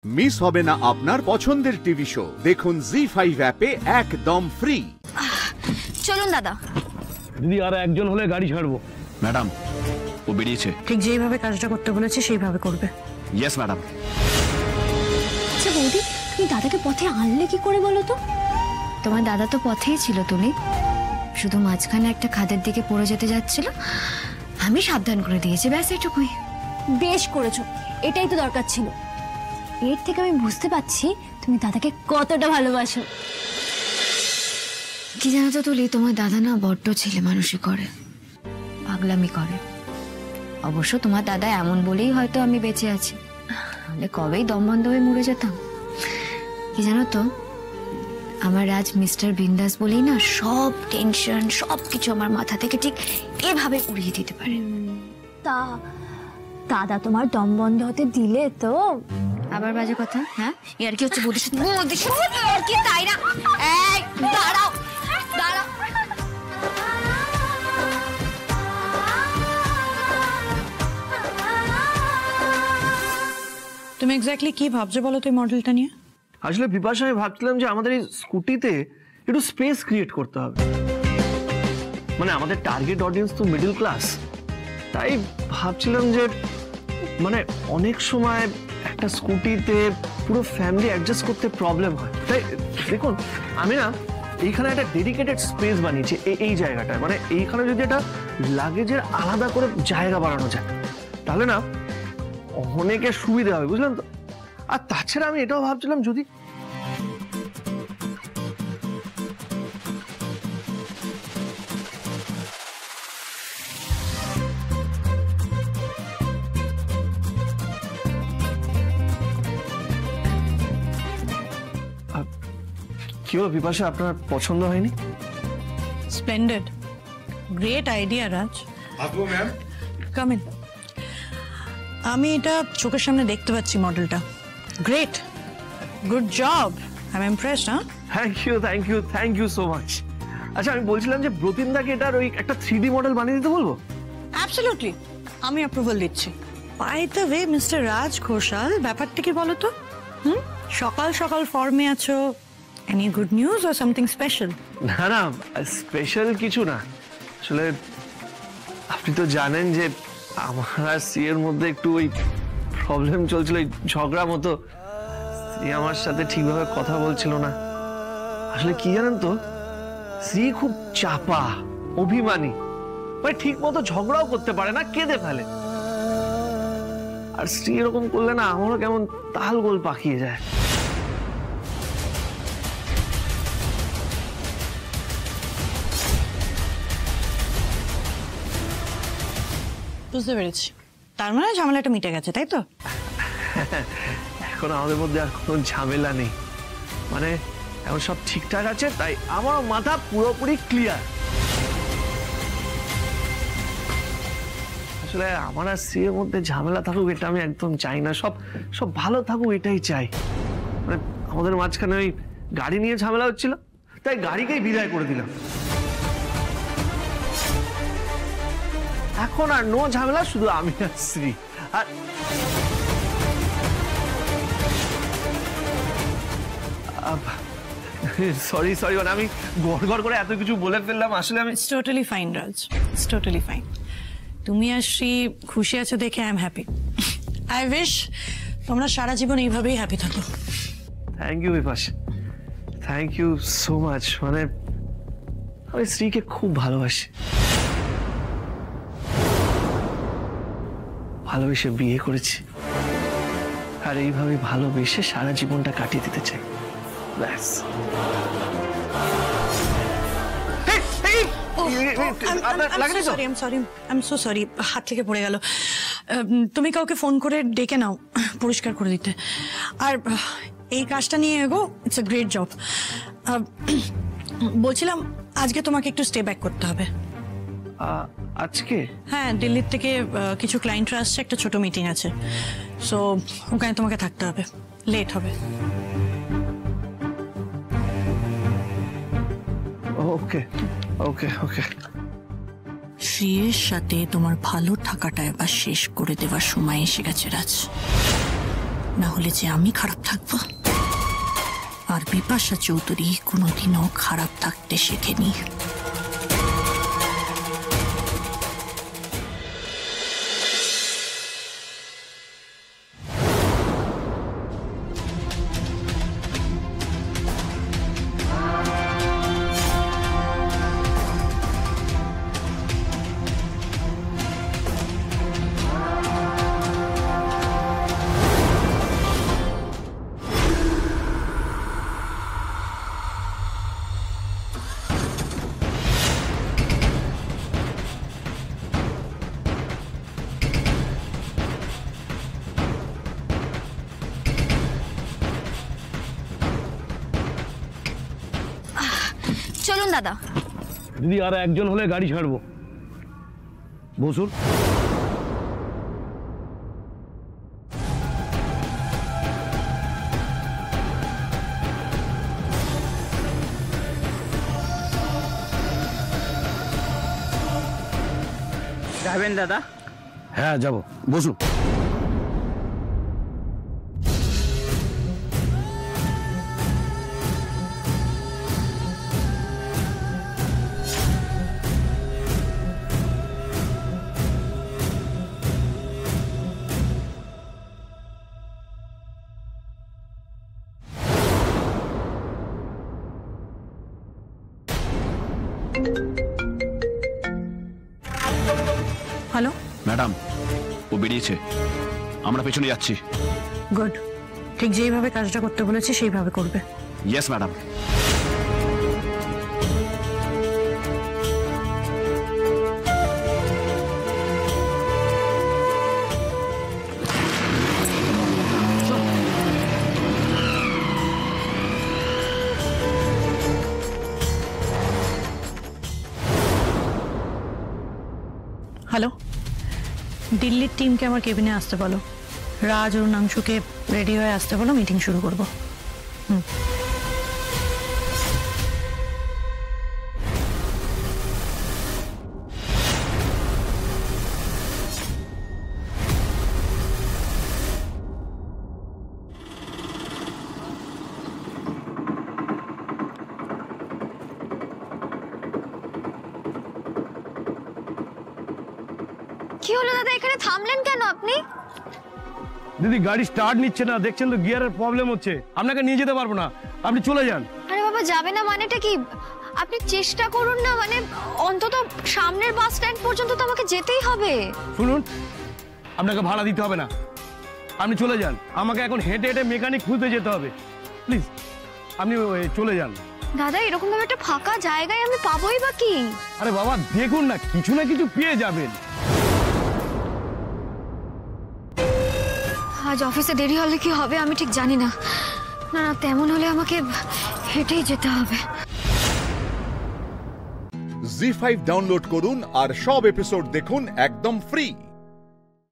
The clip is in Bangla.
মিস হবে না আপনার পছন্দের টিভি শো। দেখুন জি5 অ্যাপে একদম ফ্রি। চলুন দাদা। দিদি আর একজন হলে গাড়ি ছাড়বো। ম্যাডাম ও বেরিয়েছে। ঠিক যেভাবে কাজটা করতে বলেছে সেইভাবে করবে। Yes madam. আচ্ছা বৌদি, তুমি দাদাকে পথে আনলে কি করে বলো তো? তোমার দাদা তো পথেই ছিল তুলি, শুধু মাঝখানে একটা খাদের দিকে পড়ে যেতে যাচ্ছিল, আমি সাবধান করে দিয়েছি, ব্যাস এটুকুই। বেশ করেছো, এটাই তো দরকার ছিল। এর থেকে আমি বুঝতে পারছি তুমি দাদাকে কতটা ভালোবাসো। কি জানো তো তুলি, তোমার দাদা না বড্ড ছেলে মানুষই করে, পাগলামি করে। অবশ্য তোমার দাদা এমন বলেই হয়তো আমি বেঁচে আছি, নাহলে কবেই দম বন্ধ হয়ে মরে যেতাম। কি জানো তো, আমার রাজ মিস্টার বিন্দাস বলেই না সব টেনশন সব কিছু আমার মাথা থেকে ঠিক এভাবে উড়িয়ে দিতে পারে। তা দাদা তোমার দম বন্ধ হতে দিলে তো? আবার বাজে কথা। হ্যাঁ, ইয়ার কি হচ্ছে? বুঝিস আর কি, তাই না? এই দাঁড়াও দাঁড়াও। তুমি এক্স্যাক্টলি কি ভাবছো বলো তো এই মডেলটা নিয়ে? আসলে বিপাশা, আমি ভাবছিলাম যে আমাদের এই স্কুটিতে একটু স্পেস ক্রিয়েট করতে হবে। মানে আমাদের টার্গেট অডিয়েন্স তো মিডল ক্লাস, তাই ভাবছিলাম যে মানে অনেক সময় একটা স্কুটিতে পুরো ফ্যামিলি অ্যাডজাস্ট করতে প্রবলেম হয়। তাই দেখুন, আমি না এইখানে একটা ডেডিকেটেড স্পেস বানিয়েছি এই জায়গাটায়। মানে এইখানে যদি একটা লাগেজের আলাদা করে জায়গা বানানো যায় তাহলে না অনেকের সুবিধা হবে, বুঝলেন তো? আর তাছাড়া আমি এটাও ভাবছিলাম যদি কি হলো বিপাশা, আপনার পছন্দ হয়নি? স্প্লেন্ডেড, গ্রেট আইডিয়া রাজ। আসবো ম্যাম। Come in. আমি এটা চোখের সামনে দেখতে পাচ্ছি মডেলটা। Great, good job, I am impressed. Thank you thank you thank you so much. আচ্ছা, আমি বলছিলাম যে ব্রতিনদাকে এটার ওই একটা 3D মডেল বানিয়ে দিতে বলবো? অ্যাবসলিউটলি, আমি অ্যাপ্রুভাল দিচ্ছি। বাই দ্য ওয়ে মিস্টার রাজ ঘোষাল, ব্যাপারটা কি বলো তো? সকাল সকাল ফর্মে আছো, any good news or something special? না না, স্পেশাল কিছু না। আসলে আপনি তো জানেন যে আমার আর সিয়ের মধ্যে একটু ওই প্রবলেম চলছিল, ঝগড়া মতো। সি আমার সাথে ঠিকভাবে কথা বলছিল না। আসলে কি জানেন তো, সি খুব চাপা, অভিমানী, মানে ঠিক মতো ঝগড়াও করতে পারে না, কেঁদে ফেলে। আর স্ত্রী এরকম করলে না আমারও কেমন তাল গোল পাকিয়ে যায়। বুঝতে পেরেছি, তার মানে ঝামেলাটা মিটে গেছে, তাই তো? এখন আমাদের মধ্যে আর কোনো ঝামেলা নেই, মানে এখন সব ঠিকঠাক আছে, তাই আমার মাথা পুরোপুরি ক্লিয়ার। আসলে আমার আর সিয়ের মধ্যে ঝামেলা থাকুক এটা আমি একদম চাই না, সব সব ভালো থাকুক এটাই চাই। মানে আমাদের মাঝখানে ওই গাড়ি নিয়ে ঝামেলা হচ্ছিল, তাই গাড়িকেই বিদায় করে দিলাম। এখন আর নো ঝামেলা, শুধু আমি আর শ্রী। আর সরি সরি, মানে আমি গড়গড় করে এত কিছু বলে ফেললাম। আসলে আমি it's totally fine Raj, it's totally fine. তুমি আর শ্রী খুশি আছো দেখে I am happy. I wish তোমরা সারা জীবন এইভাবেই হ্যাপি থাকো। Thank you Bipash, thank you so much. মানে আমি শ্রীকে খুব ভালোবাসি, ভালোবেসে বিয়ে করেছি, আর এইভাবে ভালোবেসে সারা জীবনটা কাটিয়ে দিতে চাই, ব্যাস। হাত থেকে পড়ে গেল। তুমি কাউকে ফোন করে ডেকে নাও পরিষ্কার করে দিতে। আর এই কাজটা নিয়ে এগো, ইটস আ গ্রেট জব। বলছিলাম আজকে তোমাকে একটু স্টে ব্যাক করতে হবে। আজকে? হ্যাঁ, দিল্লির থেকে কিছু ক্লায়েন্টরা আসছে, একটা ছোট মিটিং আছে, সো ওখানে তোমাকে থাকতে হবে, লেট হবে। ওকে ওকে ওকে। শ্রীয়ের সাথে তোমার ভালো থাকাটা এবার শেষ করে দেওয়ার সময় এসে গেছে রাজ। না হলে যে আমি খারাপ থাকবো। আর বিপাশা চৌধুরী কোনোদিনও খারাপ থাকতে শেখেনি। চলুন দাদা। দিদি আর একজন হলে গাড়ি ছাড়বো। বসুন। যাবেন দাদা? হ্যাঁ যাবো, বসুন। হ্যালো ম্যাডাম, ও বেরিয়েছে, আমরা পেছনে যাচ্ছি। গুড, ঠিক যেইভাবে কাজটা করতে বলেছে সেইভাবে করবে। Yes madam. হ্যালো, দিল্লির টিমকে আমার কেবিনে আসতে বলো। রাজ ও নাংশুকে রেডি হয়ে আসতে বলো, মিটিং শুরু করবো। কি হলো দাদা, এখানে থামলেন কেন আপনি? দিদি গাড়ি স্টার্ট নিচ্ছে না, দেখছেন তো গিয়ারের প্রবলেম হচ্ছে। আপনাকে নিয়ে যেতে পারবো না, আপনি চলে যান। আরে বাবা, যাবে না মানেটা কি? আপনি চেষ্টা করুন না, মানে অন্তত সামনের বাস স্ট্যান্ড পর্যন্ত তো আমাকে যেতেই হবে। শুনুন, আপনাকে ভাড়া দিতে হবে না, আপনি চলে যান। আমাকে এখন হেঁটে হেঁটে মেকানিক খুঁজতে যেতে হবে। প্লিজ আপনি চলে যান। দাদা, এরকম ভাবে একটা ফাঁকা জায়গায় আমি পাবোই বা কি? আরে বাবা দেখুন না, কিছু না কিছু পেয়ে যাবেন। আজ অফিসে দেরি হলে কি হবে আমি ঠিক জানি না। না না, তেমন হলে আমাকে হেঁটেই যেতে হবে। জি5 ডাউনলোড করুন আর সব এপিসোড দেখুন একদম ফ্রি।